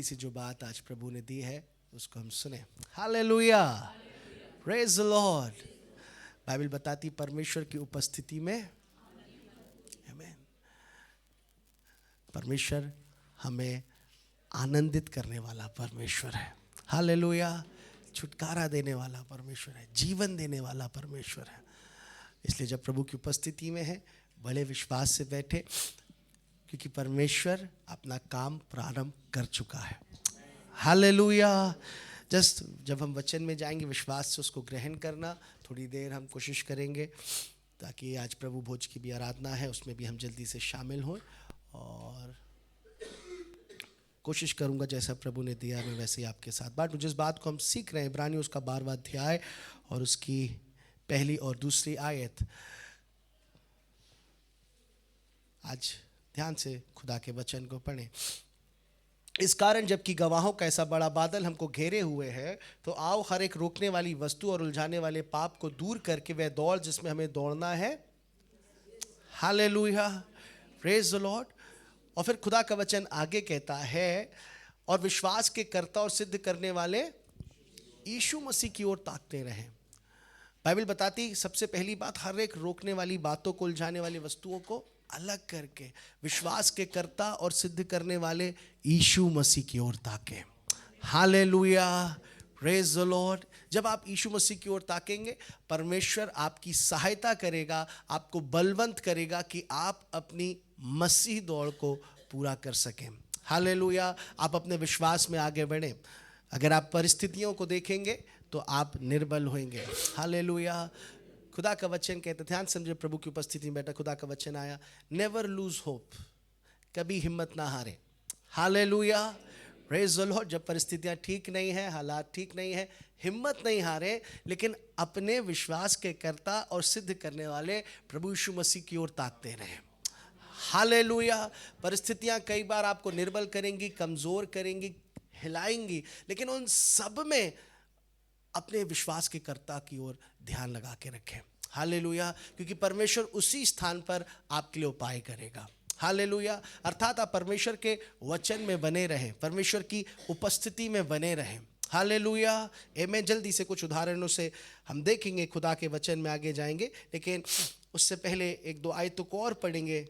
सी जो बात आज प्रभु ने दी है उसको हम सुने। Hallelujah, praise the Lord. Bible बताती परमेश्वर की उपस्थिति में, आमीन, परमेश्वर हमें आनंदित करने वाला परमेश्वर है। हालेलुया, छुटकारा देने वाला परमेश्वर है, जीवन देने वाला परमेश्वर है। इसलिए जब प्रभु की उपस्थिति में है बड़े विश्वास से बैठे, क्योंकि परमेश्वर अपना काम प्रारंभ कर चुका है। हालेलुया। जस्ट जब हम वचन में जाएंगे विश्वास से उसको ग्रहण करना, थोड़ी देर हम कोशिश करेंगे ताकि आज प्रभु भोज की भी आराधना है उसमें भी हम जल्दी से शामिल हों, और कोशिश करूंगा जैसा प्रभु ने दिया मैं वैसे ही आपके साथ बांटूं। जिस बात को हम सीख रहे हैं इब्रानियों उसका 12वां अध्याय और उसकी पहली और दूसरी आयत, आज ध्यान से खुदा के वचन को पढ़ें। इस कारण जबकि गवाहों का ऐसा बड़ा बादल हमको घेरे हुए है, तो आओ हर एक रोकने वाली वस्तु और उलझाने वाले पाप को दूर करके वह दौड़ जिसमें हमें दौड़ना है। Hallelujah, praise the Lord. और फिर खुदा का वचन आगे कहता है, और विश्वास के कर्ता और सिद्ध करने वाले यीशु मसीह की ओर ताकते रहें। बाइबल बताती सबसे पहली बात, हर एक रोकने वाली बातों को, उलझाने वाली वस्तुओं को अलग करके विश्वास के कर्ता और सिद्ध करने वाले यीशु मसीह की ओर ताकें। Hallelujah, praise the lord. जब आप यीशु मसीह की ओर ताकेंगे, परमेश्वर आपकी सहायता करेगा, आपको बलवंत करेगा कि आप अपनी मसीह दौड़ को पूरा कर सकें। हालेलुया, आप अपने विश्वास में आगे बढ़ें। अगर आप परिस्थितियों को देखेंगे तो आप निर्बल होंगे। हालेलुया, खुदा का वचन कहते, ध्यान समझे, प्रभु की उपस्थिति में बैठा खुदा का वचन आया, नेवर लूज होप, कभी हिम्मत ना हारे। Hallelujah, praise the lord. जब परिस्थितियां ठीक नहीं है, हालात ठीक नहीं है, हिम्मत नहीं हारे, लेकिन अपने विश्वास के कर्ता और सिद्ध करने वाले प्रभु यीशु मसीह की ओर ताकते रहें। हालेलुया। परिस्थितियां कई बार आपको निर्बल करेंगी, कमजोर करेंगी, हिलाएंगी, लेकिन उन सब में अपने विश्वास के कर्ता की ओर ध्यान लगा के रखें। हालेलुया, क्योंकि परमेश्वर उसी स्थान पर आपके लिए उपाय करेगा। हालेलुया, अर्थात आप परमेश्वर के वचन में बने रहें, परमेश्वर की उपस्थिति में बने रहें। हालेलुया, मैं जल्दी से कुछ उदाहरणों से हम देखेंगे, खुदा के वचन में आगे जाएंगे, लेकिन उससे पहले एक दो आयतों को और पढ़ेंगे।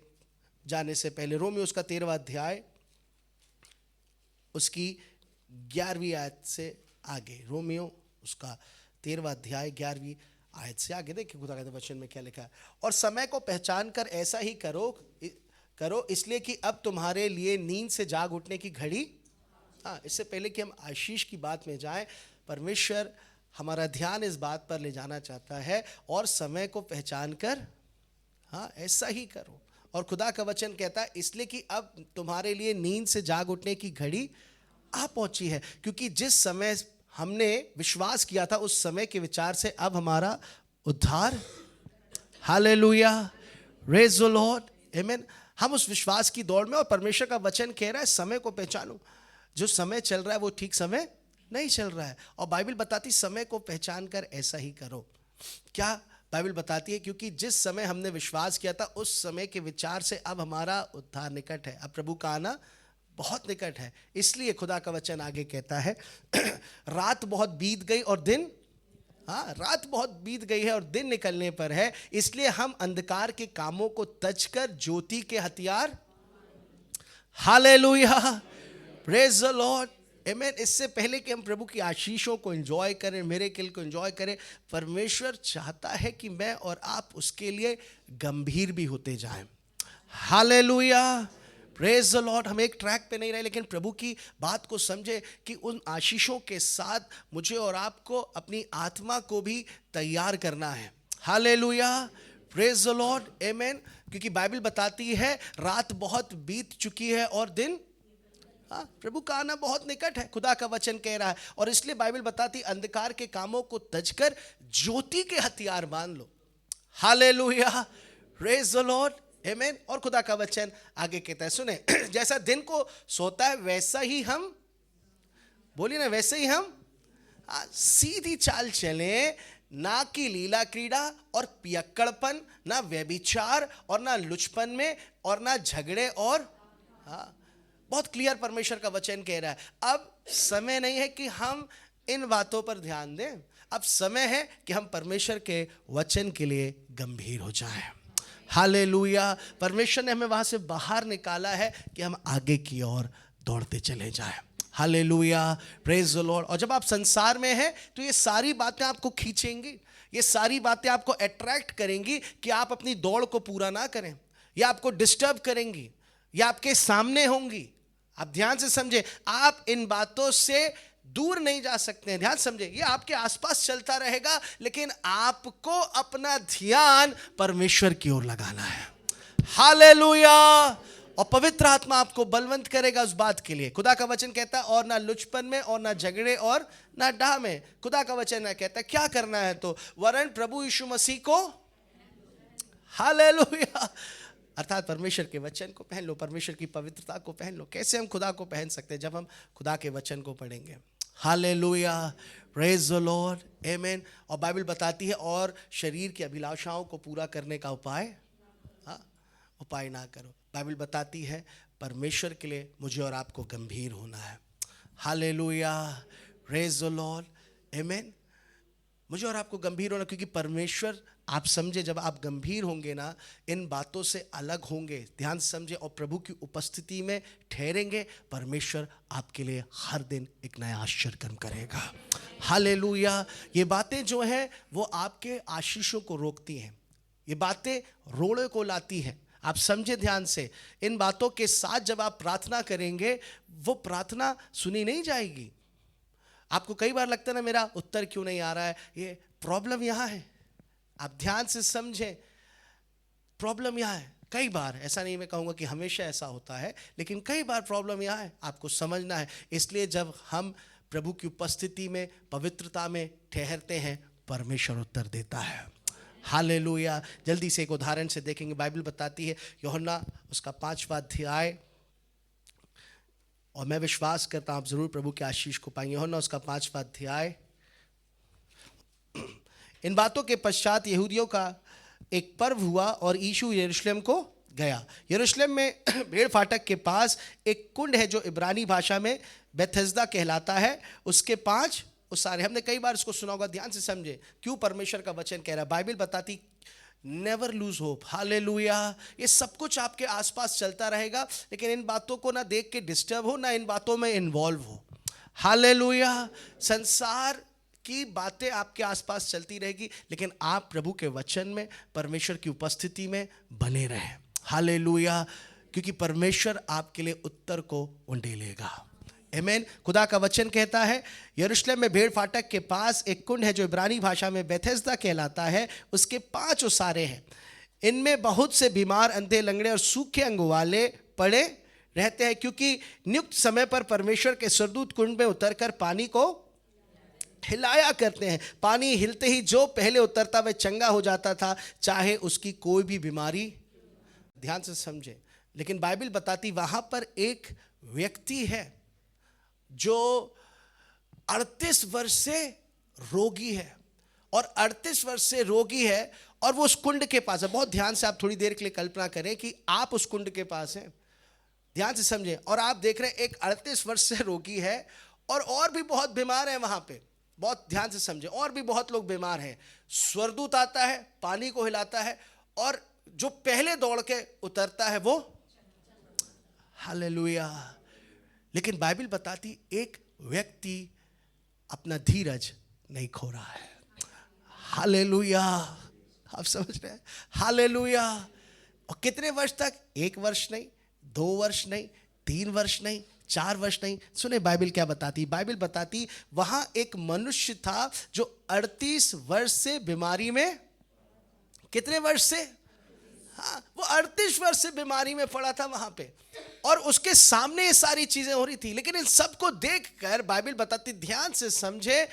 जाने से पहले रोमियो उसका 13वां अध्याय उसकी 11वीं आयत से आगे, रोमियो उसका 13वां अध्याय 11वीं आयत से आगे देखिए खुदा के वचन में क्या लिखा है। और समय को पहचान कर ऐसा ही करो इसलिए कि अब तुम्हारे लिए नींद से जाग उठने की घड़ी। इससे पहले कि हम आशीष की बात में जाएं, परमेश्वर हमारा ध्यान इस बात पर ले जाना चाहता है, और समय को पहचान कर ऐसा ही करो। और खुदा का वचन कहता है इसलिए कि अब तुम्हारे लिए नींद से जाग उठने की घड़ी आ पहुंची है, क्योंकि जिस समय हमने विश्वास किया था उस समय के विचार से अब हमारा उद्धार। हालेलुया, प्रेज द लॉर्ड, आमीन। हम उस विश्वास की दौड़ में, और परमेश्वर का वचन कह रहा है समय को पहचानो। जो समय चल रहा है वो ठीक समय नहीं चल रहा है, और बाइबल बताती समय को पहचान कर ऐसा ही करो। क्या बाइबल बताती है? क्योंकि जिस समय हमने विश्वास किया था उस समय के विचार से अब हमारा उद्धार निकट है, अब प्रभु का आना बहुत निकट है। इसलिए खुदा का वचन आगे कहता है रात बहुत बीत गई और दिन, रात बहुत बीत गई है और दिन निकलने पर है, इसलिए हम अंधकार के कामों को तजकर ज्योति के हथियार। हालेलुया, प्रेज द लॉर्ड, आमीन। इससे पहले कि हम प्रभु की आशीषों को एंजॉय करें, मिरेकल को एंजॉय करें, परमेश्वर चाहता है कि मैं और आप उसके लिए गंभीर भी होते जाएं। Hallelujah, praise the Lord. हम एक ट्रैक पे नहीं रहे, लेकिन प्रभु की बात को समझे कि उन आशीषों के साथ मुझे और आपको अपनी आत्मा को भी तैयार करना है। हालेलुया, प्रेज द लॉर्ड, आमीन। क्योंकि बाइबल बताती है रात बहुत बीत चुकी है और दिन, प्रभु का आना बहुत निकट है, खुदा का वचन कह रहा है। और इसलिए बाइबल बताती अंधकार के कामों को तजकर ज्योति के हथियार बांध लो। हालेलुया, प्रेज द लॉर्ड, आमीन। और खुदा का वचन आगे कहता है, सुने, जैसा दिन को सोता है वैसा ही हम, बोलिए ना, वैसे ही हम सीधी चाल चलें, ना कि लीला क्रीड़ा और पियक्कड़पन, ना व्यभिचार और ना लुचपन में, और ना झगड़े और बहुत क्लियर परमेश्वर का वचन कह रहा है। अब समय नहीं है कि हम इन बातों पर ध्यान दें, अब समय है कि हम परमेश्वर के वचन के लिए गंभीर हो जाएं। हालेलुया। परमेश्वर ने हमें वहां से बाहर निकाला है कि हम आगे की ओर दौड़ते चले जाएं। Hallelujah, praise the Lord. और जब आप संसार में हैं तो ये सारी बातें आपको खींचेंगी, ये सारी बातें आपको अट्रैक्ट करेंगी कि आप अपनी दौड़ को पूरा ना करें, या आपको डिस्टर्ब करेंगी, या आपके सामने होंगी। आप ध्यान से समझे, आप इन बातों से दूर नहीं जा सकते हैं। ध्यान समझे, ये आपके आसपास चलता रहेगा, लेकिन आपको अपना ध्यान परमेश्वर की ओर लगाना है। हालेलुया। और पवित्र आत्मा आपको बलवंत करेगा उस बात के लिए। खुदा का वचन कहता है और ना लुचपन में और ना झगड़े और ना डाह में। खुदा का वचन कहता है क्या करना है, तो वरन प्रभु यीशु मसीह को, हालेलुया, अर्थात परमेश्वर के वचन को पहन लो, परमेश्वर की पवित्रता को पहन लो। कैसे हम खुदा को पहन सकते हैं? जब हम खुदा के वचन को पढ़ेंगे। हालेलुया, प्रेज द लॉर्ड, आमीन। और बाइबल बताती है और शरीर की अभिलाषाओं को पूरा करने का उपाय ना करो। बाइबल बताती है परमेश्वर के लिए मुझे और आपको गंभीर होना है। हालेलुया, प्रेज द लॉर्ड, आमीन। मुझे और आपको गंभीर होना, क्योंकि परमेश्वर, आप समझे, जब आप गंभीर होंगे ना, इन बातों से अलग होंगे, ध्यान समझे, और प्रभु की उपस्थिति में ठहरेंगे, परमेश्वर आपके लिए हर दिन एक नया आश्चर्य कर्म करेगा। हालेलुया। ये बातें जो हैं वो आपके आशीषों को रोकती हैं, ये बातें रोड़े को लाती हैं। आप समझे ध्यान से, इन बातों के साथ जब आप प्रार्थना करेंगे, वो प्रार्थना सुनी नहीं जाएगी। आपको कई बार लगता है ना, मेरा उत्तर क्यों नहीं आ रहा है, ये प्रॉब्लम यहाँ है। आप ध्यान से समझें, प्रॉब्लम यहाँ है। कई बार, ऐसा नहीं मैं कहूँगा कि हमेशा ऐसा होता है, लेकिन कई बार प्रॉब्लम यहाँ है, आपको समझना है। इसलिए जब हम प्रभु की उपस्थिति में, पवित्रता में ठहरते हैं, परमेश्वर उत्तर देता है। हालेलुया। जल्दी से एक उदाहरण से देखेंगे। बाइबल बताती है, यूहन्ना उसका 5वां अध्याय, और मैं विश्वास करता हूं आप जरूर प्रभु के आशीष को पाएंगे। यूहन्ना उसका 5वां अध्याय। इन बातों के पश्चात यहूदियों का एक पर्व हुआ और यीशु यरूशलेम को गया। यरूशलेम में भेड़ फाटक के पास एक कुंड है जो इब्रानी भाषा में बेथेस्दा कहलाता है, उसके 5 उसारे। हमने कई बार इसको सुना होगा। ध्यान से समझे क्यों परमेश्वर का वचन कह रहा है। बाइबल बताती नेवर लूज होप। हालेलुया। ये सब कुछ आपके आसपास चलता रहेगा, लेकिन इन बातों को ना देख के डिस्टर्ब हो, ना इन बातों में इन्वॉल्व हो। हालेलुया। संसार की बातें आपके आसपास चलती रहेगी, लेकिन आप प्रभु के वचन में, परमेश्वर की उपस्थिति में बने रहें। हालेलुया। क्योंकि परमेश्वर आपके लिए उत्तर को उंडेलेगा। आमीन। खुदा का वचन कहता है, यरूशलेम में भेड़ फाटक के पास एक कुंड है जो इब्रानी भाषा में बेथेस्दा कहलाता है, उसके 5 उसारे हैं। इनमें बहुत से बीमार, अंधे, लंगड़े और सूखे अंग वाले पड़े रहते हैं, क्योंकि नियुक्त समय पर परमेश्वर के स्वर्गदूत कुंड में उतरकर पानी को हिलाया करते हैं। पानी हिलते ही जो पहले उतरता वह चंगा हो जाता था, चाहे उसकी कोई भी बीमारी। ध्यान से समझे। लेकिन बाइबल बताती वहां पर एक व्यक्ति है जो 38 वर्ष से रोगी है, और 38 वर्ष से रोगी है, और वो उस कुंड के पास है। बहुत ध्यान से आप थोड़ी देर के लिए कल्पना करें कि आप उस कुंड के पास हैं। ध्यान से समझें। और आप देख रहे हैं एक 38 वर्ष से रोगी है, और भी बहुत बीमार है वहां पे। बहुत ध्यान से समझें, और भी बहुत लोग बीमार हैं। स्वर्गदूत आता है, पानी को हिलाता है, और जो पहले दौड़ के उतरता है वो, हालेलुया। लेकिन बाइबल बताती एक व्यक्ति अपना धीरज नहीं खो रहा है। हालेलुया। आप समझ रहे हैं? हालेलुया। और कितने वर्ष तक? 1 वर्ष नहीं, 2 वर्ष नहीं, 3 वर्ष नहीं, 4 वर्ष नहीं। सुने बाइबल क्या बताती। बाइबल बताती वहां एक मनुष्य था जो 38 वर्ष से बीमारी में, कितने वर्ष से? हाँ, वो 38 वर्ष से बीमारी में पड़ा था वहां पे, और उसके सामने ये सारी चीजें हो रही थी। लेकिन इन सबको देखकर बाइबल बताती, ध्यान से समझे,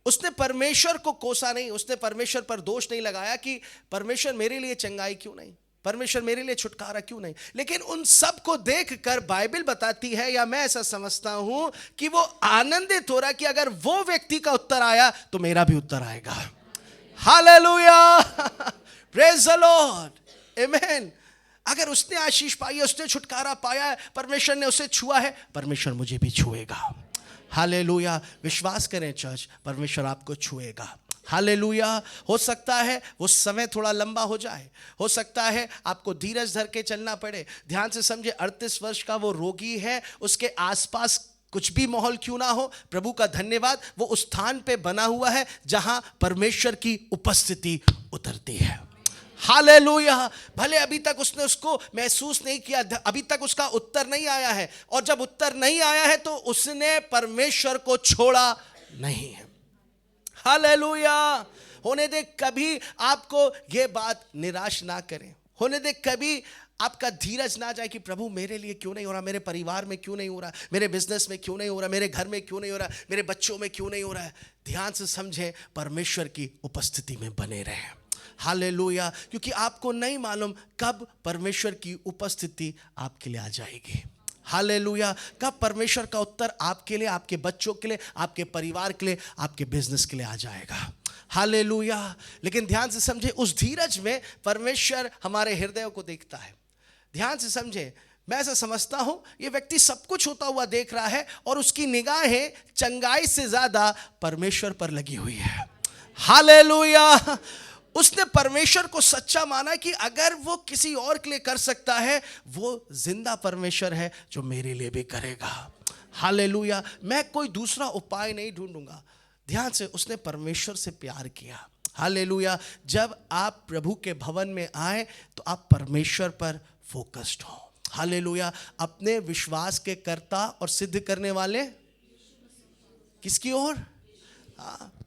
उसने परमेश्वर को कोसा नहीं, उसने परमेश्वर पर दोष नहीं लगाया कि परमेश्वर मेरे लिए चंगाई क्यों नहीं, परमेश्वर मेरे लिए छुटकारा क्यों नहीं। लेकिन उन सब को देखकर बाइबल बताती है, या मैं ऐसा समझता हूं कि वो आनंदित हो रहा कि अगर वो व्यक्ति का उत्तर आया तो मेरा भी उत्तर आएगा। हालेलुया। Praise the Lord. आमीन। अगर उसने आशीष पाई है, उसने छुटकारा पाया है, परमेश्वर ने उसे छुआ है, परमेश्वर मुझे भी छुएगा। हालेलुया। विश्वास करें चर्च, परमेश्वर आपको छुएगा। हालेलुया। हो सकता है वो समय थोड़ा लंबा हो जाए, हो सकता है आपको धीरज धर के चलना पड़े। ध्यान से समझे, 38 वर्ष का वो रोगी है, उसके आसपास कुछ भी माहौल क्यों ना हो, प्रभु का धन्यवाद, वो उस स्थान पे बना हुआ है जहां परमेश्वर की उपस्थिति उतरती है। हालेलुया। भले अभी तक उसने उसको महसूस नहीं किया, अभी तक उसका उत्तर नहीं आया है, और जब उत्तर नहीं आया है तो उसने परमेश्वर को छोड़ा नहीं है। हालेलुया। होने दे कभी आपको ये बात निराश ना करें, होने दे कभी आपका धीरज ना जाए कि प्रभु मेरे लिए क्यों नहीं हो रहा, मेरे परिवार में क्यों नहीं हो रहा, मेरे बिजनेस में क्यों नहीं हो रहा, मेरे घर में क्यों नहीं हो रहा, मेरे बच्चों में क्यों नहीं हो रहा है। ध्यान से समझें, परमेश्वर की उपस्थिति में बने रहें। हालेलुया। क्योंकि आपको नहीं मालूम कब परमेश्वर की उपस्थिति आपके लिए आ जाएगी। हालेलुया। कब परमेश्वर का उत्तर आपके लिए, आपके बच्चों के लिए, आपके परिवार के लिए, आपके बिजनेस के लिए आ जाएगा। हालेलुया। लेकिन ध्यान से समझे, उस धीरज में परमेश्वर हमारे हृदयों को देखता है। ध्यान से समझे, मैं ऐसा समझता हूं ये व्यक्ति सब कुछ होता हुआ देख रहा है और उसकी निगाहें चंगाई से ज्यादा परमेश्वर पर लगी हुई है। हालेलुया। उसने परमेश्वर को सच्चा माना कि अगर वो किसी और के लिए कर सकता है, वो जिंदा परमेश्वर है जो मेरे लिए भी करेगा। हालेलुया। मैं कोई दूसरा उपाय नहीं ढूंढूंगा। ध्यान से, उसने परमेश्वर से प्यार किया। हालेलुया। जब आप प्रभु के भवन में आए तो आप परमेश्वर पर फोकस्ड हो। हालेलुया। अपने विश्वास के कर्ता और सिद्ध करने वाले किसकी ओर?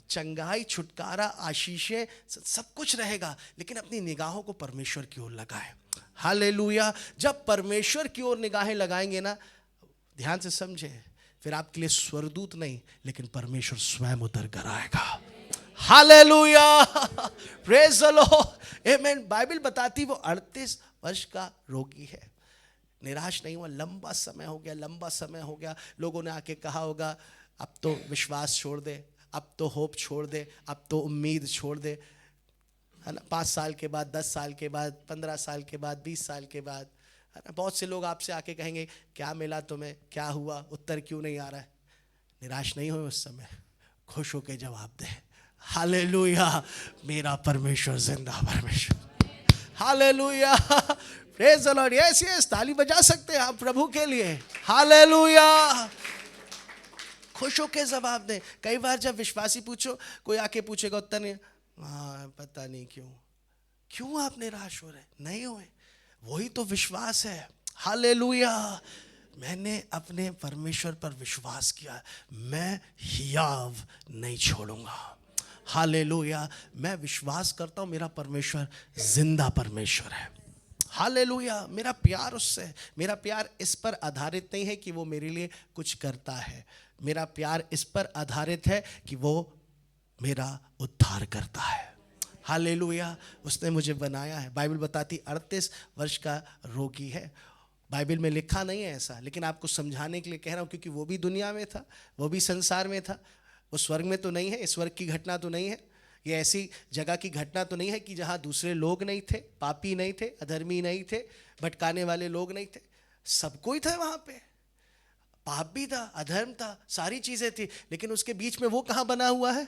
चंगाई, छुटकारा, आशीषें, सब कुछ रहेगा, लेकिन अपनी निगाहों को परमेश्वर की ओर लगाएं। हालेलुया। जब परमेश्वर की ओर निगाहें लगाएंगे ना, ध्यान से समझे, फिर आपके लिए स्वर्गदूत नहीं लेकिन परमेश्वर स्वयं उतर कर आएगा। Hallelujah. Praise the Lord. Amen. Bible बताती वो 38 वर्ष का रोगी है, निराश नहीं हुआ। लंबा समय हो गया, लंबा समय हो गया। लोगों ने आके कहा होगा अब तो विश्वास छोड़ दे, अब तो होप छोड़ दे, अब तो उम्मीद छोड़ दे, है ना। 5 साल के बाद, 10 साल के बाद, 15 साल के बाद, 20 साल के बाद, है ना, बहुत से लोग आपसे आके कहेंगे क्या मिला तुम्हें, क्या हुआ, उत्तर क्यों नहीं आ रहा है। निराश नहीं हुए उस समय, खुश होकर जवाब दे, हालेलुया, मेरा परमेश्वर जिंदा परमेश्वर। Hallelujah. Praise the Lord. Yes yes, ताली बजा सकते हैं आप प्रभु के लिए। हालेलुया। खुश होके जवाब दें। कई बार जब विश्वासी पूछो, कोई आके पूछेगा उत्तर नहीं, पता नहीं क्यों आप निराश हो रहे, नहीं हुए। वही तो विश्वास है। हालेलुया। मैंने अपने परमेश्वर पर विश्वास किया, मैं हियाव नहीं छोड़ूंगा। हालेलुया। मैं विश्वास करता हूं मेरा परमेश्वर जिंदा परमेश्वर है। हालेलुया। मेरा प्यार उससे, मेरा प्यार इस पर आधारित नहीं है कि वो मेरे लिए कुछ करता है, मेरा प्यार इस पर आधारित है कि वो मेरा उद्धार करता है। हालेलुया। उसने मुझे बनाया है। बाइबल बताती 38 वर्ष का रोगी है। बाइबल में लिखा नहीं है ऐसा, लेकिन आपको समझाने के लिए कह रहा हूँ, क्योंकि वो भी दुनिया में था, वो भी संसार में था। वो स्वर्ग में तो नहीं है, इस स्वर्ग की घटना तो नहीं है, ये ऐसी जगह की घटना तो नहीं है कि जहाँ दूसरे लोग नहीं थे, पापी नहीं थे, अधर्मी नहीं थे, भटकाने वाले लोग नहीं थे। सब कोई था वहाँ पे, पाप भी था, अधर्म था, सारी चीजें थी, लेकिन उसके बीच में वो कहाँ बना हुआ है?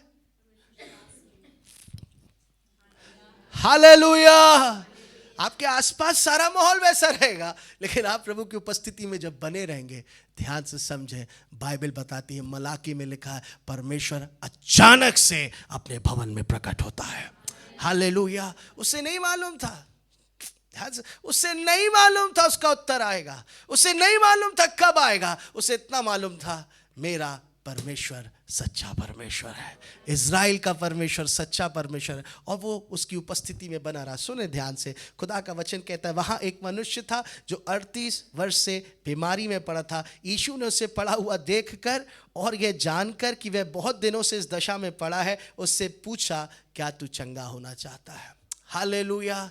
हालेलुया। आपके आसपास सारा माहौल वैसा रहेगा, लेकिन आप प्रभु की उपस्थिति में जब बने रहेंगे, ध्यान से समझें, बाइबल बताती है, मलाकी में लिखा है, परमेश्वर अचानक से अपने भवन में प्रकट होता है। हालेलुया। उसे नहीं मालूम था, उसे नहीं मालूम था उसका उत्तर आएगा, उसे नहीं मालूम था कब आएगा, उसे इतना मालूम था मेरा परमेश्वर सच्चा परमेश्वर है, इज़राइल का परमेश्वर सच्चा परमेश्वर है, और वो उसकी उपस्थिति में बना रहा। सुने ध्यान से, खुदा का वचन कहता है, वहाँ एक मनुष्य था जो 38 वर्ष से बीमारी में पड़ा था। यीशु ने उसे पड़ा हुआ देखकर और यह जानकर कि वह बहुत दिनों से इस दशा में पड़ा है, उससे पूछा, क्या तू चंगा होना चाहता है? हालेलुया।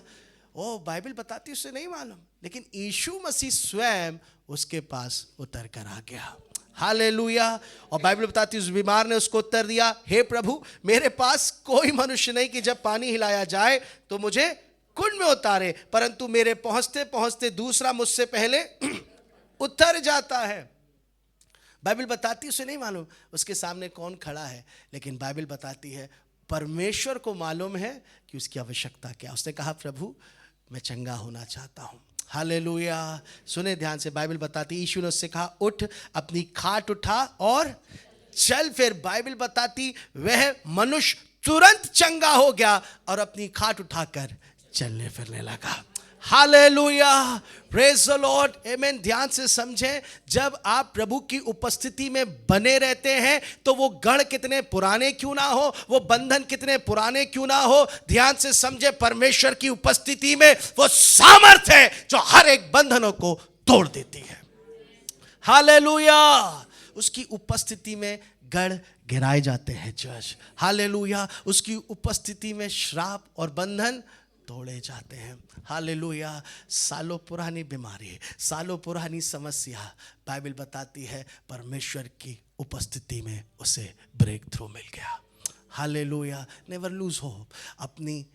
ओ, बाइबल बताती उसे नहीं मालूम, लेकिन यीशु मसीह स्वयं उसके पास उतर कर आ गया। हालेलुया। और बाइबल बताती है, उस बीमार ने उसको उत्तर दिया, हे प्रभु, मेरे पास कोई मनुष्य नहीं कि जब पानी हिलाया जाए तो मुझे कुंड में उतारे, परंतु मेरे पहुंचते पहुंचते दूसरा मुझसे पहले उतर जाता है। बाइबल बताती है, उसे नहीं मालूम उसके सामने कौन खड़ा है, लेकिन बाइबल बताती है परमेश्वर को मालूम है कि उसकी आवश्यकता क्या। उसने कहा प्रभु मैं चंगा होना चाहता हूं। हालेलुया। सुने ध्यान से, बाइबल बताती, यीशु ने उससे कहा उठ, अपनी खाट उठा और चल। फिर बाइबल बताती वह मनुष्य तुरंत चंगा हो गया और अपनी खाट उठाकर चलने फिरने लगा। हालेलुया, प्रेज द लॉर्ड, आमेन। ध्यान से समझें, जब आप प्रभु की उपस्थिति में बने रहते हैं तो वो गढ़ कितने पुराने क्यों ना हो, वो बंधन कितने पुराने क्यों ना हो, ध्यान से समझे, परमेश्वर की उपस्थिति में वो सामर्थ है जो हर एक बंधनों को तोड़ देती है। हालेलुया। उसकी उपस्थिति में गढ़ गिराए जाते हैं चर्च। हालेलुया। उसकी उपस्थिति में श्राप और बंधन तोड़े जाते हैं। हालेलुया। सालों पुरानी बीमारी, सालों पुरानी समस्या, बाइबल बताती है परमेश्वर की उपस्थिति में उसे ब्रेक थ्रू मिल गया। हालेलुया। नेवर लूज होप, अपनी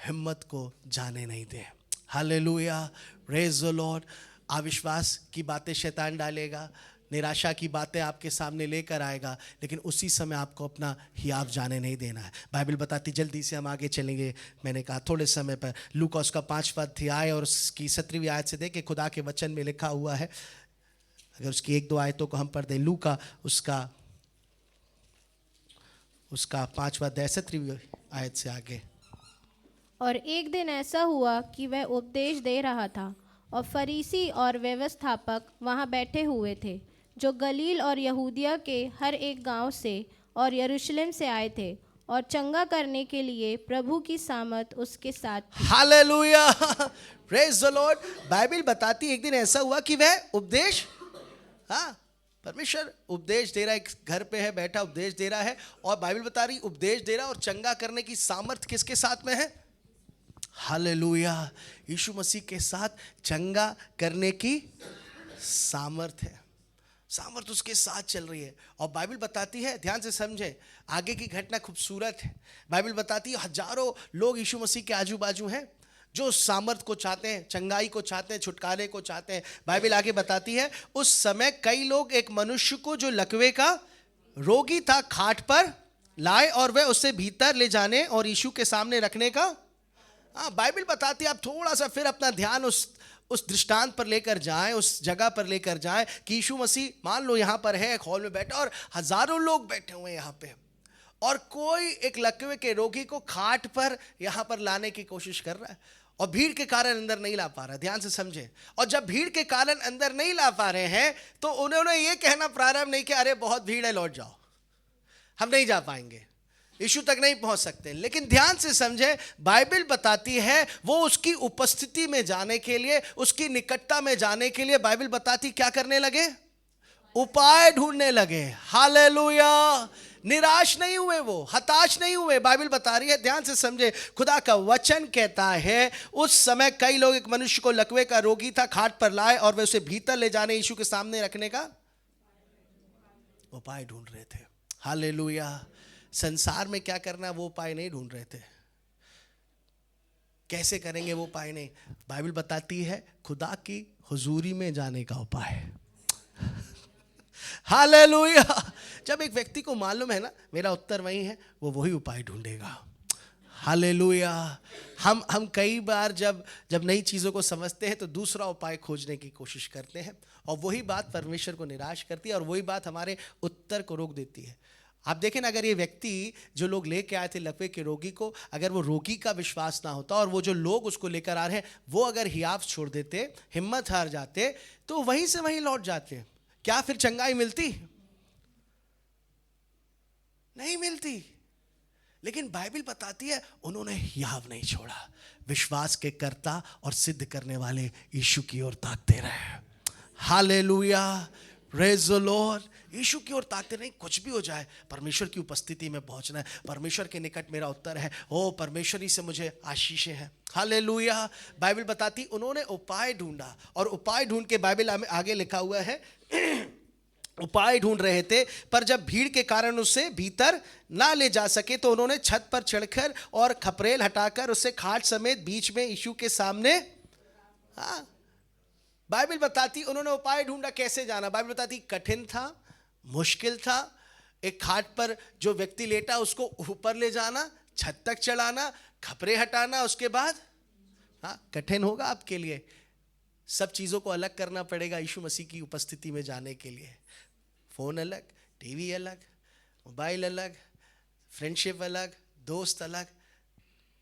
हिम्मत को जाने नहीं दे। Hallelujah, praise the lord. अविश्वास की बातें शैतान डालेगा, निराशा की बातें आपके सामने लेकर आएगा, लेकिन उसी समय आपको अपना हियाव जाने नहीं देना है। बाइबल बताती, जल्दी से हम आगे चलेंगे, मैंने कहा थोड़े समय पर, लूका उसका 5वां अध्याय और उसकी 17वीं आयत से देखें, खुदा के वचन में लिखा हुआ है। अगर उसकी 1-2 आयतों को हम पढ़ दें, लूका उसका 5वां अध्याय 17वीं आयत से आगे। और एक दिन ऐसा हुआ कि वह उपदेश दे रहा था और फरीसी और व्यवस्थापक वहाँ बैठे हुए थे, जो गलील और यहूदिया के हर एक गांव से और यरूशलेम से आए थे, और चंगा करने के लिए प्रभु की सामर्थ उसके साथ थी। Hallelujah, praise the Lord. Bible बताती एक दिन ऐसा हुआ कि वह उपदेश, परमेश्वर उपदेश दे रहा है, घर पे है बैठा उपदेश दे रहा है, और बाइबल बता रही उपदेश दे रहा है और चंगा करने की सामर्थ किसके साथ में है? हालेलुया, यीशु मसीह के साथ चंगा करने की सामर्थ है। सामर्थ उसके साथ चल रही है। और बाइबल बताती है, ध्यान से समझे, आगे की घटना खूबसूरत है। बाइबल बताती है हजारों लोग यीशु मसीह के आजू बाजू हैं जो सामर्थ को चाहते हैं, चंगाई को चाहते हैं, छुटकारे को चाहते हैं। बाइबल आगे बताती है उस समय कई लोग एक मनुष्य को जो लकवे का रोगी था खाट पर लाए और वह उसे भीतर ले जाने और यीशु के सामने रखने का। बाइबल बताती है, आप थोड़ा सा फिर अपना ध्यान उस दृष्टांत पर लेकर जाएं, उस जगह पर लेकर जाएं कि यीशु मसीह मान लो यहाँ पर है, एक हॉल में बैठा और हजारों लोग बैठे हुए हैं यहाँ पे, और कोई एक लकवे के रोगी को खाट पर यहाँ पर लाने की कोशिश कर रहा है और भीड़ के कारण अंदर नहीं ला पा रहा। ध्यान से समझे, और जब भीड़ के कारण अंदर नहीं ला पा रहे हैं तो उन्होंने ये कहना प्रारंभ नहीं किया, अरे बहुत भीड़ है, लौट जाओ, हम नहीं जा पाएंगे, यीशु तक नहीं पहुंच सकते। लेकिन ध्यान से समझे, बाइबल बताती है वो उसकी उपस्थिति में जाने के लिए, उसकी निकटता में जाने के लिए, बाइबल बताती क्या करने लगे? उपाय ढूंढने लगे। हालेलुया, निराश नहीं हुए, वो हताश नहीं हुए। बाइबल बता रही है, ध्यान से समझे, खुदा का वचन कहता है उस समय कई लोग एक मनुष्य को लकवे का रोगी था खाट पर लाए और वे उसे भीतर ले जाने यीशु के सामने रखने का उपाय ढूंढ रहे थे। हालेलुया। संसार में क्या करना है वो उपाय नहीं ढूंढ रहे थे, कैसे करेंगे वो उपाय नहीं। बाइबल बताती है खुदा की हुजूरी में जाने का उपाय। हालेलुया। जब एक व्यक्ति को मालूम है ना मेरा उत्तर वही है, वो वही उपाय ढूंढेगा। हालेलुया। हम कई बार जब नई चीज़ों को समझते हैं तो दूसरा उपाय खोजने की कोशिश करते हैं, और वही बात परमेश्वर को निराश करती है और वही बात हमारे उत्तर को रोक देती है। आप देखें ना, अगर ये व्यक्ति जो लोग लेके आए थे लकवे के रोगी को, अगर वो रोगी का विश्वास ना होता और वो जो लोग उसको लेकर आ रहे हैं वो अगर हियाव छोड़ देते, हिम्मत हार जाते, तो वहीं से वहीं लौट जाते, क्या फिर चंगाई मिलती? नहीं मिलती। लेकिन बाइबल बताती है उन्होंने हियाव नहीं छोड़ा, विश्वास के कर्ता और सिद्ध करने वाले यीशु की ओर ताकते रहे। Hallelujah, praise the lord. Yeshu की ओर ताकते नहीं, कुछ भी हो जाए परमेश्वर की उपस्थिति में पहुंचना है। परमेश्वर के निकट मेरा उत्तर है, ओ परमेश्वर ही से मुझे आशीषें हैं। हालेलुया। बाइबल बताती उन्होंने उपाय ढूंढा, और उपाय ढूंढ के बाइबल में आगे लिखा हुआ है उपाय ढूंढ रहे थे, पर जब भीड़ के कारण उसे भीतर ना ले जा सके तो उन्होंने छत पर चढ़कर और खपरेल हटाकर उसे खाट समेत बीच में यीशु के सामने, हाँ, बाइबल बताती उन्होंने उपाय ढूंढा कैसे जाना। बाइबल बताती कठिन था, मुश्किल था। एक खाट पर जो व्यक्ति लेटा उसको ऊपर ले जाना, छत तक चढ़ाना, खपरे हटाना, उसके बाद, हाँ, कठिन होगा आपके लिए। सब चीज़ों को अलग करना पड़ेगा यीशु मसीह की उपस्थिति में जाने के लिए। फ़ोन अलग, टीवी अलग, मोबाइल अलग, फ्रेंडशिप अलग, दोस्त अलग,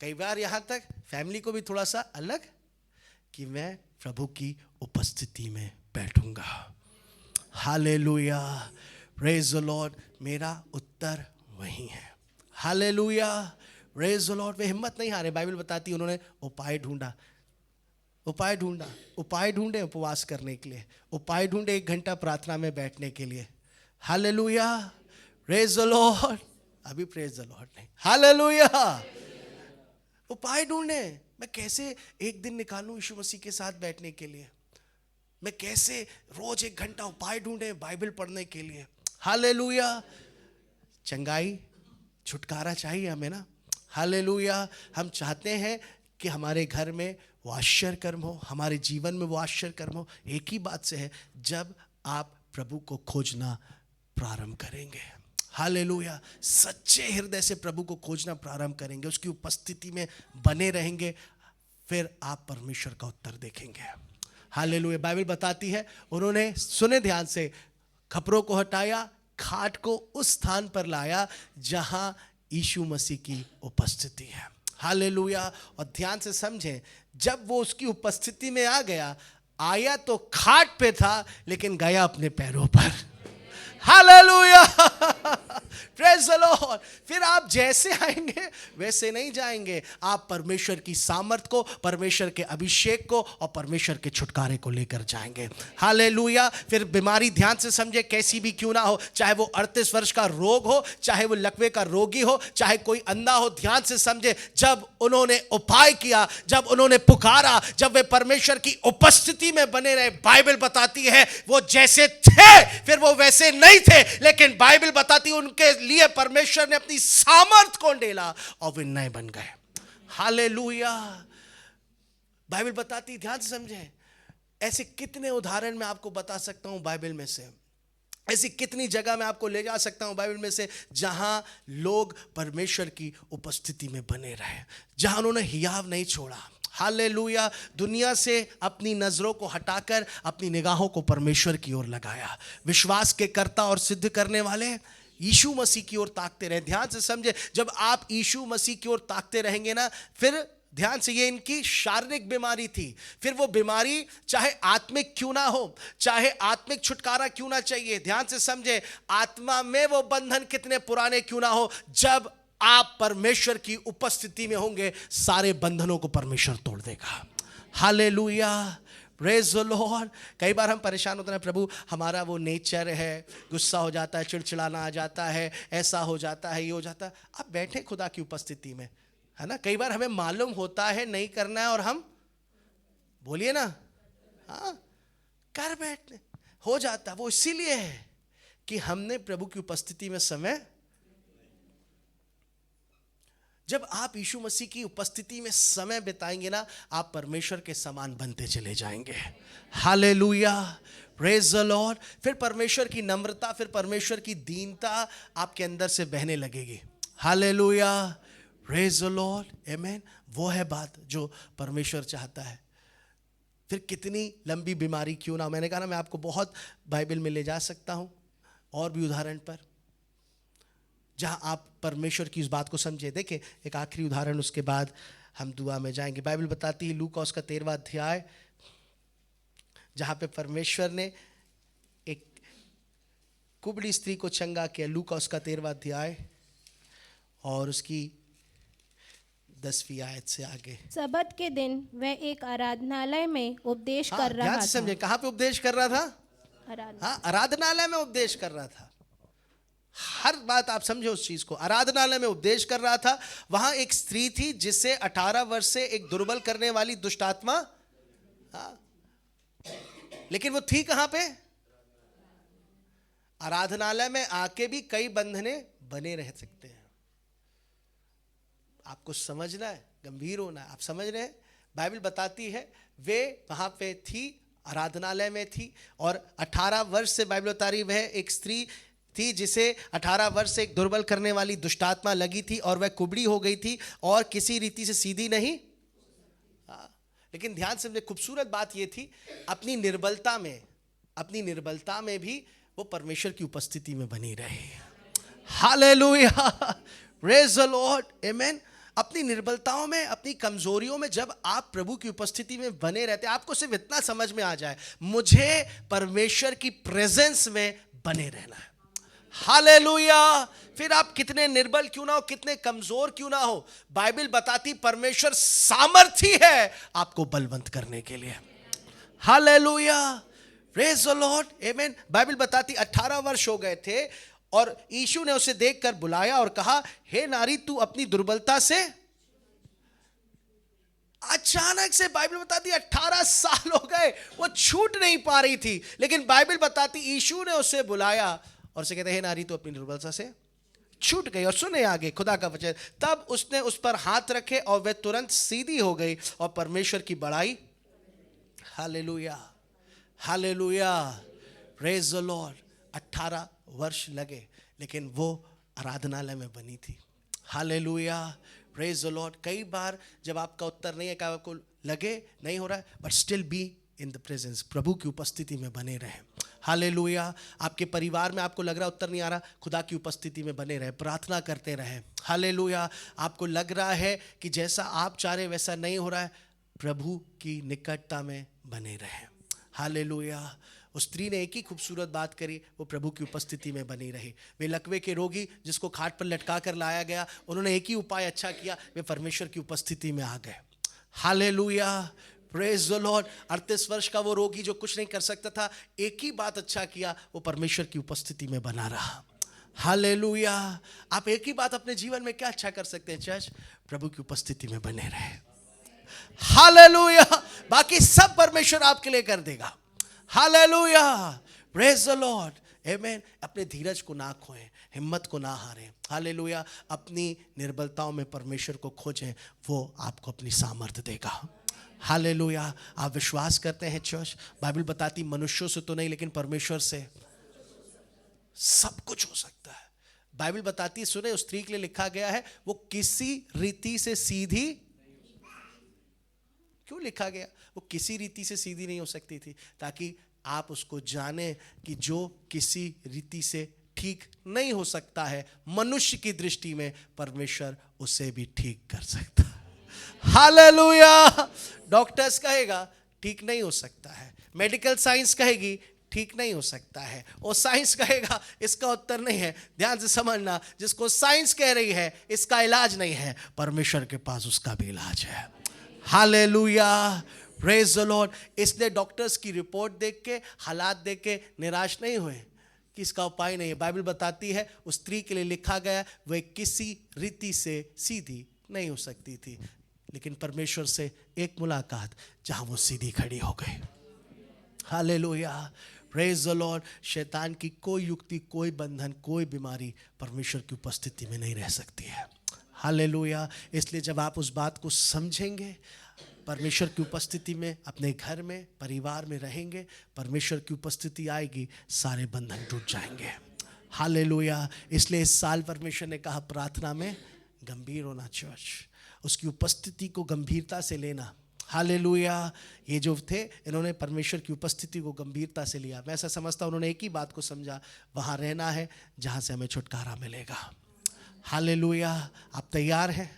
कई बार यहाँ तक फैमिली को भी थोड़ा सा अलग, कि मैं प्रभु की उपस्थिति में बैठूंगा। Hallelujah, praise the lord. मेरा उत्तर वही है। Hallelujah, praise the lord. वे हिम्मत नहीं हारे। बाइबल बताती उन्होंने उपाय ढूंढा, उपाय ढूंढा, उपाय ढूंढे उपवास करने के लिए, उपाय ढूंढे 1 घंटा प्रार्थना में बैठने के लिए। Hallelujah, praise the Lord. अभी प्रेज द लॉर्ड नहीं, हालेलुया। उपाय ढूंढे, मैं कैसे एक दिन निकालूं यीशु मसीह के साथ बैठने के लिए, मैं कैसे रोज 1 घंटा उपाय ढूंढे बाइबल पढ़ने के लिए। हालेलुया। चंगाई, छुटकारा चाहिए हमें ना। हालेलुया। हम चाहते हैं कि हमारे घर में वो आश्चर्य कर्म हो, हमारे जीवन में वो आश्चर्य कर्म हो। एक ही बात से है, जब आप प्रभु को खोजना प्रारंभ करेंगे। हालेलुया। सच्चे हृदय से प्रभु को खोजना प्रारंभ करेंगे, उसकी उपस्थिति में बने रहेंगे, फिर आप परमेश्वर का उत्तर देखेंगे। हालेलुया। बाइबल बताती है उन्होंने, सुने ध्यान से, खपरों को हटाया, खाट को उस स्थान पर लाया जहां यीशु मसीह की उपस्थिति है। हालेलुया। और ध्यान से समझें, जब वो उसकी उपस्थिति में आ गया, आया तो खाट पे था लेकिन गया अपने पैरों पर। Hallelujah, praise the Lord. फिर आप जैसे आएंगे वैसे नहीं जाएंगे, आप परमेश्वर की सामर्थ को, परमेश्वर के अभिषेक को और परमेश्वर के छुटकारे को लेकर जाएंगे। हालेलुया। फिर बीमारी, ध्यान से समझे, कैसी भी क्यों ना हो, चाहे वो 38 वर्ष का रोग हो, चाहे वो लकवे का रोगी हो, चाहे कोई अंधा हो, ध्यान से समझे, जब उन्होंने उपाय किया, जब उन्होंने पुकारा, जब वे परमेश्वर की उपस्थिति में बने रहे, बाइबल बताती है वो जैसे थे फिर वो वैसे नहीं थे, लेकिन बाइबल बताती उनके लिए परमेश्वर ने अपनी सामर्थ को ढेला और वे नए बन गए। हालेलुया। बाइबल बताती, ध्यान से समझें, ऐसे कितने उदाहरण मैं आपको बता सकता हूं बाइबल में से, ऐसी कितनी जगह मैं आपको ले जा सकता हूं बाइबल में से, जहां लोग परमेश्वर की उपस्थिति में बने रहे, जहां उन्होंने हियाव नहीं छोड़ा। हालेलुया। दुनिया से अपनी नजरों को हटाकर अपनी निगाहों को परमेश्वर की ओर लगाया। विश्वास के कर्ता और सिद्ध करने वाले यीशु मसीह की ओर ताकते रहे। ध्यान से समझे, जब आप यीशु मसीह की ओर ताकते रहेंगे ना, फिर ध्यान से, ये इनकी शारीरिक बीमारी थी, फिर वो बीमारी चाहे आत्मिक क्यों ना हो, चाहे आत्मिक छुटकारा क्यों ना चाहिए, ध्यान से समझे, आत्मा में वो बंधन कितने पुराने क्यों ना हो, जब आप परमेश्वर की उपस्थिति में होंगे, सारे बंधनों को परमेश्वर तोड़ देगा। Hallelujah, praise the Lord. कई बार हम परेशान होते हैं, प्रभु हमारा वो नेचर है, गुस्सा हो जाता है, चिड़चिड़ाना आ जाता है, ऐसा हो जाता है, ये हो जाता है। आप बैठे खुदा की उपस्थिति में, है ना। कई बार हमें मालूम होता है नहीं करना है और हम, बोलिए ना, हाँ, कर बैठने हो जाता। वो इसीलिए है कि हमने प्रभु की उपस्थिति में समय, जब आप यीशु मसीह की उपस्थिति में समय बिताएंगे ना, आप परमेश्वर के समान बनते चले जाएंगे। Hallelujah, praise the Lord. फिर परमेश्वर की नम्रता, फिर परमेश्वर की दीनता आपके अंदर से बहने लगेगी। हालेलुया, प्रेज द लॉर्ड, आमेन। वो है बात जो परमेश्वर चाहता है। फिर कितनी लंबी बीमारी क्यों ना हो, मैंने कहा ना, मैं आपको बहुत बाइबल में ले जा सकता हूं और भी उदाहरण पर, जहां आप परमेश्वर की इस बात को समझे। देखिए, एक आखिरी उदाहरण, उसके बाद हम दुआ में जाएंगे। बाइबल बताती है लूका उसका 13वां अध्याय, जहां पे परमेश्वर ने एक कुबड़ी स्त्री को चंगा किया। लूका उसका 13वां अध्याय और उसकी 10वीं आयत से आगे। सबत के दिन वह एक आराधनालय में उपदेश कर रहा ध्यान से समझे, कहां पे उपदेश कर रहा था? आराधनालय में उपदेश कर रहा था। हर बात आप समझे उस चीज को। आराधनालय में उपदेश कर रहा था। वहां एक स्त्री थी जिससे 18 वर्ष से एक दुर्बल करने वाली दुष्ट आत्मा, लेकिन वो थी कहां पे? आराधनालय में आके भी कई बंधने बने रह सकते हैं। आपको समझना है, गंभीर होना है। आप समझ रहे हैं? बाइबल बताती है वे वहां पे थी, आराधनालय में थी, और 18 वर्ष से बाइबल बता रही वह एक स्त्री थी जिसे 18 वर्ष से एक दुर्बल करने वाली दुष्टात्मा लगी थी, और वह कुबड़ी हो गई थी और किसी रीति से सीधी नहीं। लेकिन ध्यान से मुझे खूबसूरत बात यह थी, अपनी निर्बलता में भी वो परमेश्वर की उपस्थिति में बनी रहे। हालेलुया, प्रेज द लॉर्ड, आमेन। अपनी निर्बलताओं में, अपनी कमजोरियों में जब आप प्रभु की उपस्थिति में बने रहते, आपको सिर्फ इतना समझ में आ जाए, मुझे परमेश्वर की प्रेजेंस में बने रहना है। हालेलुया। फिर आप कितने निर्बल क्यों ना हो, कितने कमजोर क्यों ना हो, बाइबल बताती परमेश्वर सामर्थी है आपको बलवंत करने के लिए। Hallelujah, praise the Lord, amen. Bible बताती 18 वर्ष हो गए थे और यीशु ने उसे देखकर बुलाया और कहा, हे नारी, तू अपनी दुर्बलता से। अचानक से बाइबल बताती 18 साल हो गए, वो छूट नहीं पा रही थी, लेकिन बाइबल बताती यीशु ने उसे बुलाया और उसे कहते, हे नारी, तू अपनी दुर्बलता से छूट गई। और सुने आगे खुदा का वचन, तब उसने उस पर हाथ रखे और वह तुरंत सीधी हो गई और परमेश्वर की बड़ाई। Hallelujah, hallelujah, praise the Lord. 18 वर्ष लगे, लेकिन वो आराधनालय में बनी थी। Hallelujah, praise the Lord. कई बार जब आपका उत्तर नहीं है, क्या आपको लगे नहीं हो रहा है, but still be in the presence, प्रभु की उपस्थिति में बने रहे। हालेलुया। आपके परिवार में आपको लग रहा उत्तर नहीं आ रहा, खुदा की उपस्थिति में बने रहे, प्रार्थना करते रहे। हालेलुया। आपको लग रहा है कि जैसा आप चाह रहे वैसा नहीं हो रहा है, प्रभु की निकटता में बने रहे। हालेलुया। उस स्त्री ने एक ही खूबसूरत बात करी, वो प्रभु की उपस्थिति में बनी रही। वे लकवे के रोगी जिसको खाट पर लटका कर लाया गया, उन्होंने एक ही उपाय अच्छा किया, वे परमेश्वर की उपस्थिति में आ गए। Hallelujah, praise the Lord. 38 वर्ष का वो रोगी जो कुछ नहीं कर सकता था, एक ही बात अच्छा किया, वो परमेश्वर की उपस्थिति में बना रहा। हालेलुया। आप एक ही बात अपने जीवन में क्या अच्छा कर सकते हैं चर्च? प्रभु की उपस्थिति में बने रहे। हालेलुया। बाकी सब परमेश्वर आपके लिए कर देगा। हालेलुया, प्रेज द लॉर्ड, आमेन। अपने धीरज को ना खोएं, हिम्मत को ना हारें। हालेलुया। अपनी निर्बलताओं में परमेश्वर को खोजें, वो आपको अपनी सामर्थ्य देगा। हालेलुया। आप विश्वास करते हैं चर्च? बाइबल बताती मनुष्यों से तो नहीं, लेकिन परमेश्वर से सब कुछ हो सकता है। बाइबल बताती, सुने, उस स्त्री के लिए लिखा गया है, वो किसी रीति से सीधी। क्यों लिखा गया? वो किसी रीति से सीधी नहीं हो सकती थी, ताकि आप उसको जाने कि जो किसी रीति से ठीक नहीं हो सकता है, मनुष्य की दृष्टि में परमेश्वर उसे भी ठीक कर सकता है। हालेलुया। डॉक्टर्स कहेगा ठीक नहीं हो सकता है, मेडिकल साइंस कहेगी ठीक नहीं हो सकता है, और साइंस कहेगा इसका उत्तर नहीं है। ध्यान से समझना, जिसको साइंस कह रही है इसका इलाज नहीं है, परमेश्वर के पास उसका भी इलाज है। Hallelujah, praise the Lord. इसलिए डॉक्टर्स की रिपोर्ट देख के, हालात देख के निराश नहीं हुए कि इसका उपाय नहीं है। बाइबल बताती है उस स्त्री के लिए लिखा गया, वह किसी रीति से सीधी नहीं हो सकती थी, लेकिन परमेश्वर से एक मुलाकात जहां वो सीधी खड़ी हो गई। Hallelujah, praise the Lord. शैतान की कोई युक्ति, कोई बंधन, कोई बीमारी परमेश्वर की उपस्थिति में नहीं रह सकती है। हालेलुया। इसलिए जब आप उस बात को समझेंगे, परमेश्वर की उपस्थिति में अपने घर में, परिवार में रहेंगे, परमेश्वर की उपस्थिति आएगी, सारे बंधन टूट जाएंगे। हालेलुया। इसलिए इस साल परमेश्वर ने कहा प्रार्थना में गंभीर होना चर्च, उसकी उपस्थिति को गंभीरता से लेना। हालेलुया। ये जो थे, इन्होंने परमेश्वर की उपस्थिति को गंभीरता से लिया। मैं ऐसा समझता हूँ उन्होंने एक ही बात को समझा, वहाँ रहना है जहाँ से हमें छुटकारा मिलेगा। हालेलुया। आप तैयार हैं?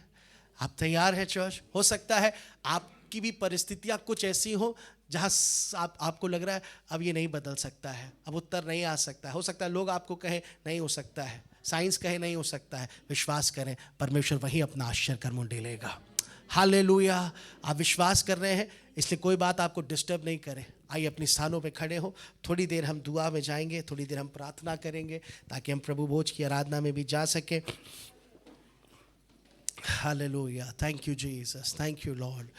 आप तैयार हैं चर्च? हो सकता है आपकी भी परिस्थितियाँ कुछ ऐसी हो जहाँ आपको लग रहा है अब ये नहीं बदल सकता है, अब उत्तर नहीं आ सकता है। हो सकता है लोग आपको कहे नहीं हो सकता है, साइंस कहे नहीं हो सकता है। विश्वास करें, परमेश्वर वही अपना आश्चर्य कर्म ढेलेगा। हालेलुया। आप विश्वास कर रहे हैं, इसलिए कोई बात आपको डिस्टर्ब नहीं करे। आइए अपने स्थानों पे खड़े हो, थोड़ी देर हम दुआ में जाएंगे, थोड़ी देर हम प्रार्थना करेंगे, ताकि हम प्रभु भोज की आराधना में भी जा सके। Hallelujah. Thank you Jesus, thank you Lord.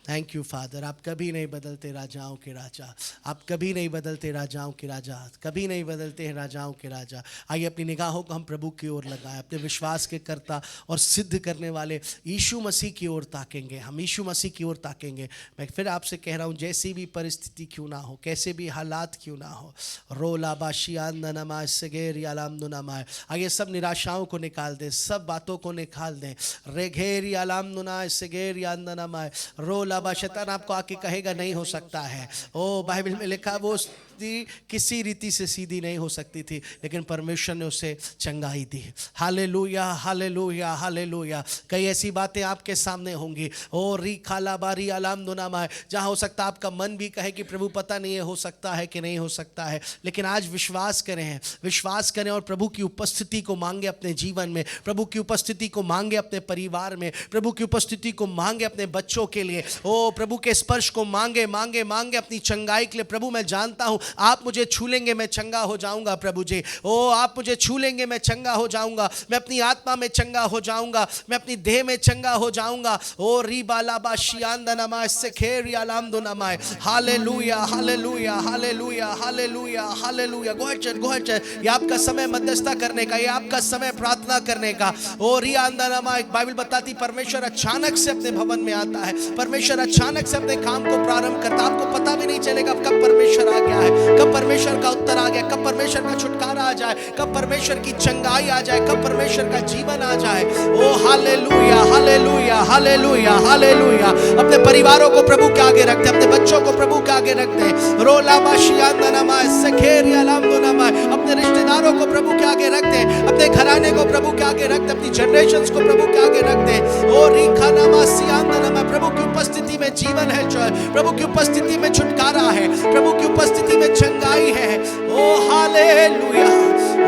Thank you father, आप कभी नहीं बदलते राजाओं के राजा, आप कभी नहीं बदलते राजाओं के राजा, कभी नहीं बदलते हैं राजाओं के राजा। आइए अपनी निगाहों को हम प्रभु की ओर लगाएं, अपने विश्वास के कर्ता और सिद्ध करने वाले यीशु मसीह की ओर ताकेंगे, हम यीशु मसीह की ओर ताकेंगे। मैं फिर आपसे कह रहा हूँ, जैसी भी परिस्थिति क्यों ना हो, कैसे भी हालात क्यों ना हो, रोला बाशियाननमा सगेरियालामनुनामा, आइए सब निराशाओं को निकाल दें, सब बातों को निकाल दें। रेघेरियालामनुना सगेरियाननमा रोला बा, शैतान आपको आके कहेगा नहीं हो सकता है। ओ बाइबल में लिखा वो किसी रीति से सीधी नहीं हो सकती थी, लेकिन परमेश्वर ने उसे चंगाई दी। Hallelujah hallelujah hallelujah. कई ऐसी बातें आपके सामने होंगी, ओ री खाला बारी अलाम दुनामा, जहाँ हो सकता आपका मन भी कहे कि प्रभु पता नहीं है हो सकता है कि नहीं हो सकता है, लेकिन आज विश्वास करें, विश्वास करें और प्रभु की उपस्थिति को मांगे अपने जीवन में, प्रभु की उपस्थिति को मांगे अपने परिवार में, प्रभु की उपस्थिति को मांगे अपने बच्चों के लिए, ओ प्रभु के स्पर्श को मांगे मांगे मांगे अपनी चंगाई के लिए। प्रभु मैं जानता हूं आप मुझे छू लेंगे मैं चंगा हो जाऊंगा, प्रभु जी ओ आप मुझे छू लेंगे मैं चंगा हो जाऊंगा, मैं अपनी आत्मा में चंगा हो जाऊंगा, मैं अपनी देह में चंगा हो जाऊंगा। ओ रीबालाबा शियांदनमा से खेरियालामदुनमा, hallelujah hallelujah hallelujah hallelujah hallelujah. Go ahead, ये आपका समय मध्यस्थता करने का, ये आपका समय प्रार्थना करने का। ओ रियांदनमा, बाइबल बताती परमेश्वर अचानक से अपने भवन में आता है, परमेश्वर अचानक से अपने काम को प्रारंभ करता, आपको पता भी नहीं चलेगा कब परमेश्वर आ गया है, कब परमेश्वर का उत्तर आ गया, कब परमेश्वर का छुटकारा आ जाए, कब परमेश्वर की चंगाई आ जाए, कब परमेश्वर का जीवन आ जाए। ओ हालेलुया हालेलुया हालेलुया हालेलुया। अपने परिवारों को प्रभु के आगे रखते, अपने बच्चों को प्रभु के आगे रखते, रोला बाशियांदनमा सखेरियालामदुनमा, अपने रिश्तेदारों को प्रभु के आगे रखते, अपने घराने को प्रभु के आगे रखते, अपनी जनरेशंस को प्रभु के आगे रखते। ओ रिखानामा सियांदनमा, प्रभु की उपस्थिति में जीवन है, प्रभु की उपस्थिति में छुटकारा है, प्रभु की उपस्थिति में चंगाई है। ओ हालेलुया।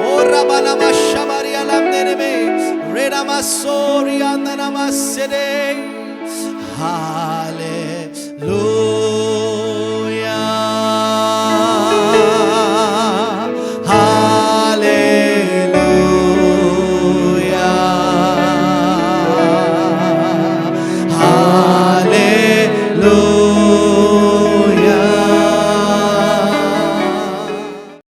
ओ रबानामा शबारियालामदेने में रेडामा सोरियांदनमा सेरे हाले